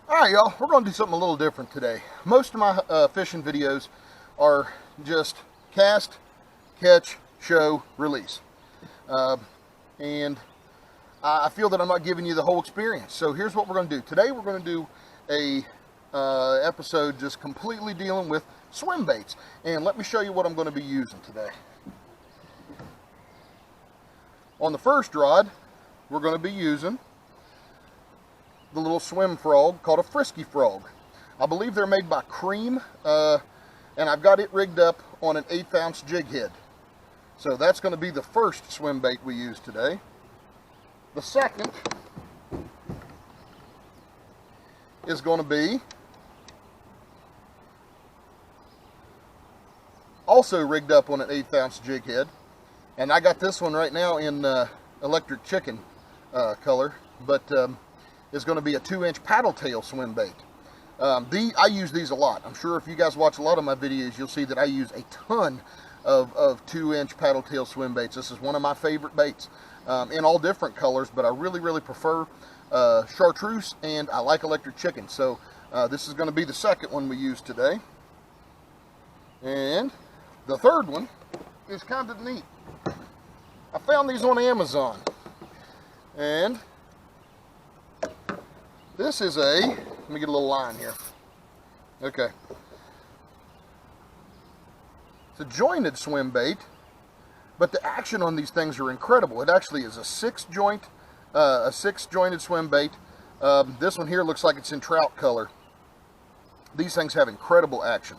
Alright y'all, we're going to do something a little different today. Most of my fishing videos are just cast, catch, show, release. And I feel that I'm not giving you the whole experience. So here's what we're going to do. Today we're going to do a episode just completely dealing with swim baits. And let me show you what I'm going to be using today. On the first rod, we're going to be using the little swim frog called a frisky frog. I believe they're made by Cream, and I've got it rigged up on an 1/8 ounce jig head. So that's going to be the first swim bait we use today. The second is going to be also rigged up on an 1/8 ounce jig head, and I got this one right now in electric chicken color, but is going to be a 2-inch paddle tail swim bait. I use these a lot. I'm sure if you guys watch a lot of my videos, you'll see that I use a ton of 2-inch paddle tail swim baits. This is one of my favorite baits in all different colors, but I really prefer chartreuse, and I like electric chicken. So this is going to be the second one we use today. And the third one is kind of neat. I found these on Amazon, and this is let me get a little line here. Okay. It's a jointed swim bait, but the action on these things are incredible. It actually is a six jointed swim bait. This one here looks like it's in trout color. These things have incredible action.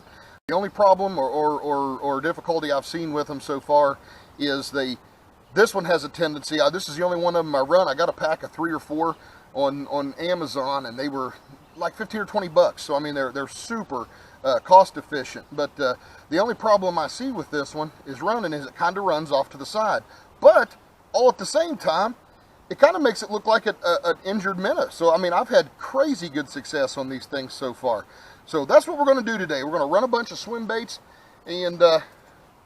The only problem or difficulty I've seen with them so far is this one has a tendency, this is the only one of them I run. I got a pack of 3 or 4 on Amazon, and they were like 15 or 20 bucks. So I mean, they're super cost efficient. But the only problem I see with this one is running is it kind of runs off to the side. But all at the same time, it kind of makes it look like an injured minnow. So I mean, I've had crazy good success on these things so far. So that's what we're going to do today. We're going to run a bunch of swim baits, and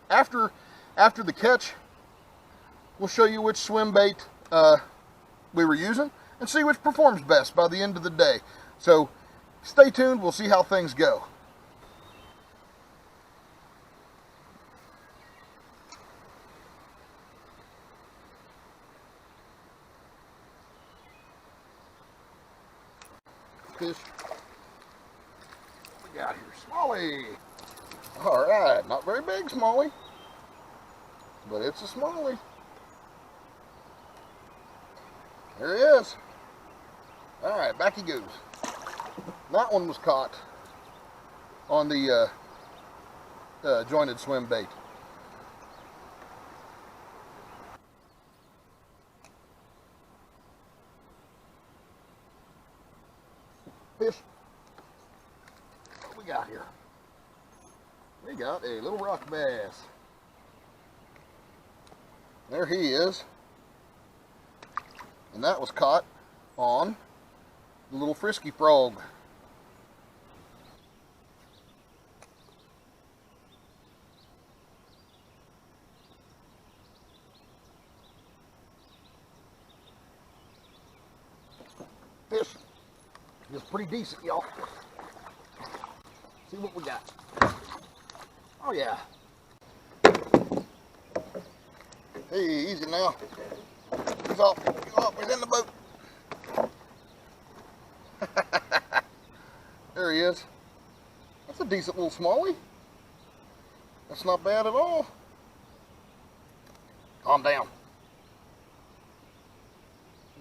after the catch, we'll show you which swim bait we were using and see which performs best by the end of the day. So stay tuned, we'll see how things go. Fish we got here, Smallie. All right, not very big Smallie, but it's a Smallie. There he is. All right, back he goes. That one was caught on the jointed swim bait. Fish. What we got here? We got a little rock bass. There he is. And that was caught on the little frisky frog. Fish is pretty decent, y'all. See what we got. Oh yeah. Hey, easy now. He's off. He's off. He's in the boat. There he is. That's a decent little Smallie. That's not bad at all. Calm down.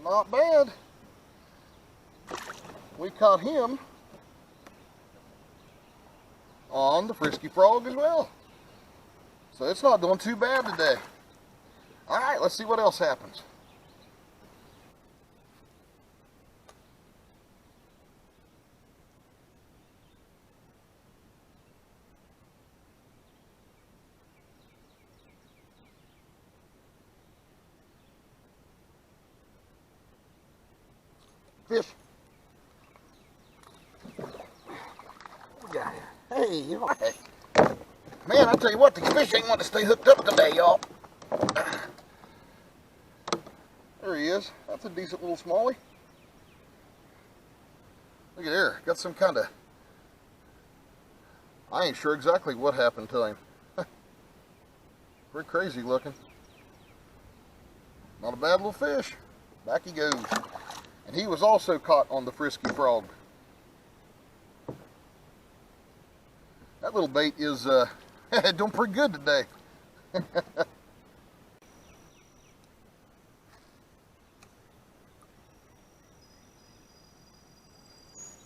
Not bad. We caught him on the frisky frog as well. So it's not doing too bad today. All right, let's see what else happens. Fish. What we got here? Hey, you know, hey. Man, I tell you what, these fish ain't want to stay hooked up today, y'all. is. That's a decent little smallie. Look at there. Got some kind of... I ain't sure exactly what happened to him. Pretty crazy looking. Not a bad little fish. Back he goes. And he was also caught on the frisky frog. That little bait is doing pretty good today.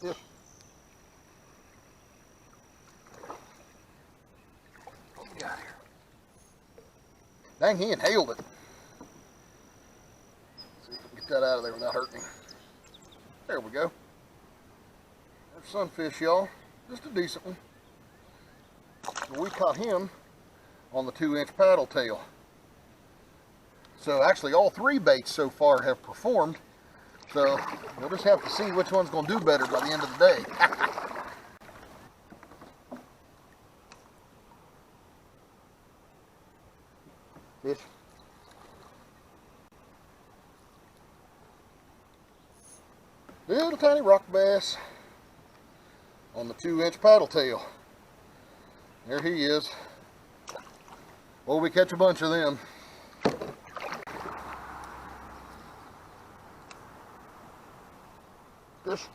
Yeah. What we got here? Dang, he inhaled it. See if we can get that out of there without hurting him. There we go. There's sunfish, y'all. Just a decent one. We caught him on the 2-inch paddle tail. So actually all 3 baits so far have performed. So we'll just have to see which one's going to do better by the end of the day. Fish. Little tiny rock bass on the 2-inch paddle tail. There he is. Well, we catch a bunch of them. Fish.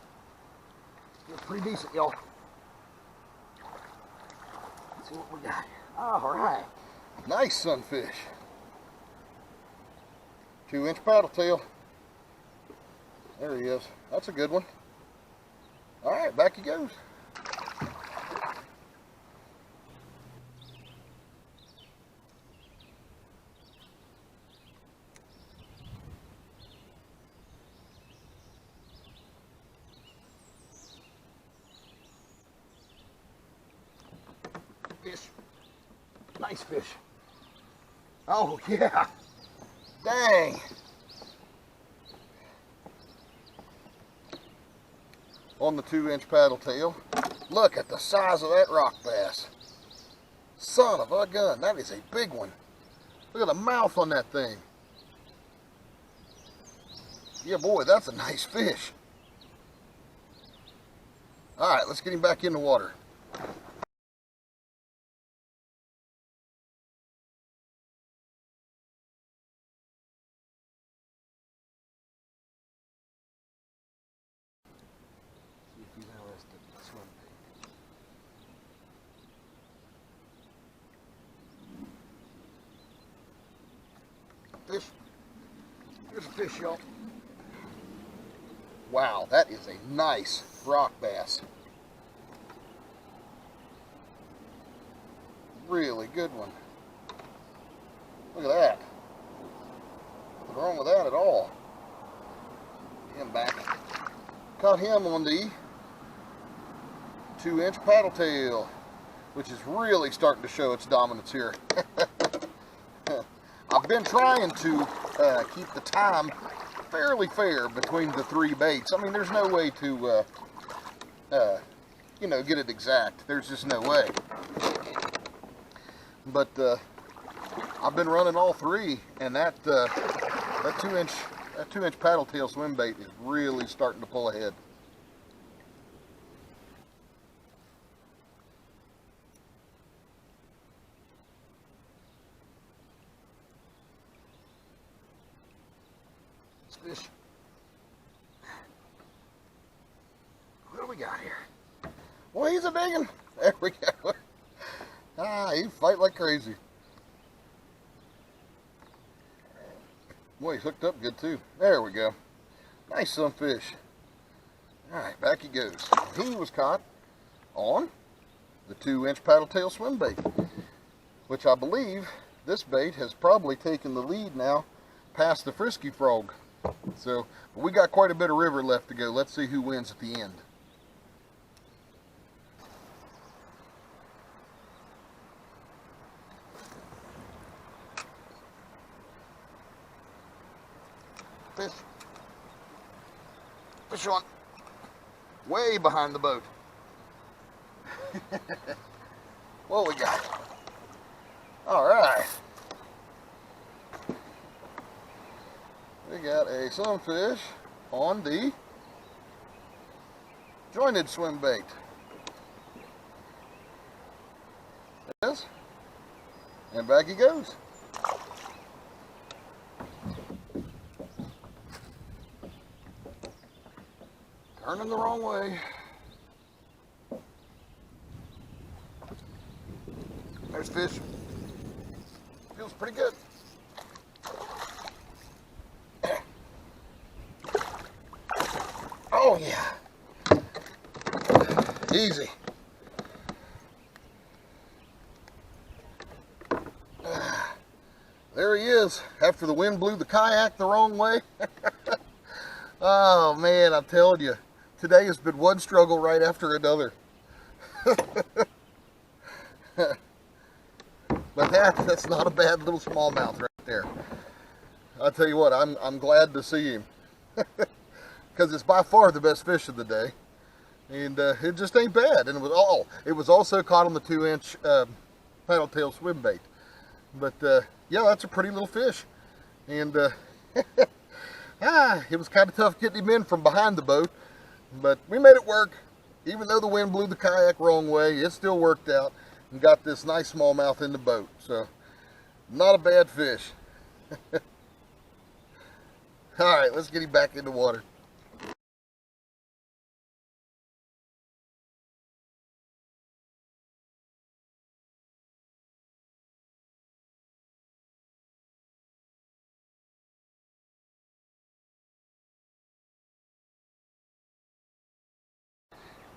They're pretty decent, y'all. Let's see what we got. All right. Nice sunfish. 2-inch paddle tail. There he is. That's a good one. All right, back he goes. Fish. Nice fish. Oh, yeah. Dang. On the 2-inch paddle tail. Look at the size of that rock bass. Son of a gun. That is a big one. Look at the mouth on that thing. Yeah, boy, that's a nice fish. All right, let's get him back in the water. Fish. Here's a fish, y'all. Wow, that is a nice rock bass. Really good one. Look at that. Nothing wrong with that at all. Get him back. Caught him on the 2-inch paddle tail, which is really starting to show its dominance here. I've been trying to keep the time fairly fair between the 3 baits. I mean, there's no way to, you know, get it exact. There's just no way. But I've been running all 3, and that 2-inch paddle tail swim bait is really starting to pull ahead. Fish. What do we got here? Well, he's a big one. There we go. Ah, he fight like crazy. Boy, he's hooked up good too. There we go. Nice sunfish. All right, back he goes. He was caught on the 2-inch paddle tail swim bait, which I believe this bait has probably taken the lead now past the frisky frog. So we got quite a bit of river left to go. Let's see who wins at the end. Fish. Fish on. Way behind the boat. What we got? All right. We got a sunfish on the jointed swim bait. Yes. And back he goes. Turning the wrong way. There's fish. Feels pretty good. Oh yeah. Easy. There he is, after the wind blew the kayak the wrong way. Oh man, I'm telling you, today has been one struggle right after another. But that's not a bad little smallmouth right there. I'll tell you what, I'm glad to see him. Because it's by far the best fish of the day. And it just ain't bad. And it was also caught on the 2-inch paddle tail swim bait. But yeah, that's a pretty little fish. And it was kind of tough getting him in from behind the boat. But we made it work. Even though the wind blew the kayak wrong way, it still worked out. And got this nice smallmouth in the boat. So, not a bad fish. Alright, let's get him back in the water.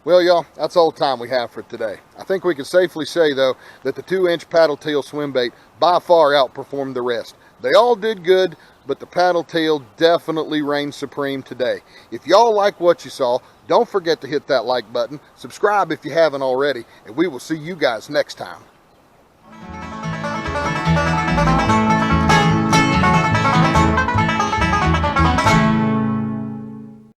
Well, y'all, that's all the time we have for today. I think we can safely say, though, that the 2-inch paddle tail swim bait by far outperformed the rest. They all did good, but the paddle tail definitely reigned supreme today. If y'all like what you saw, don't forget to hit that like button, subscribe if you haven't already, and we will see you guys next time.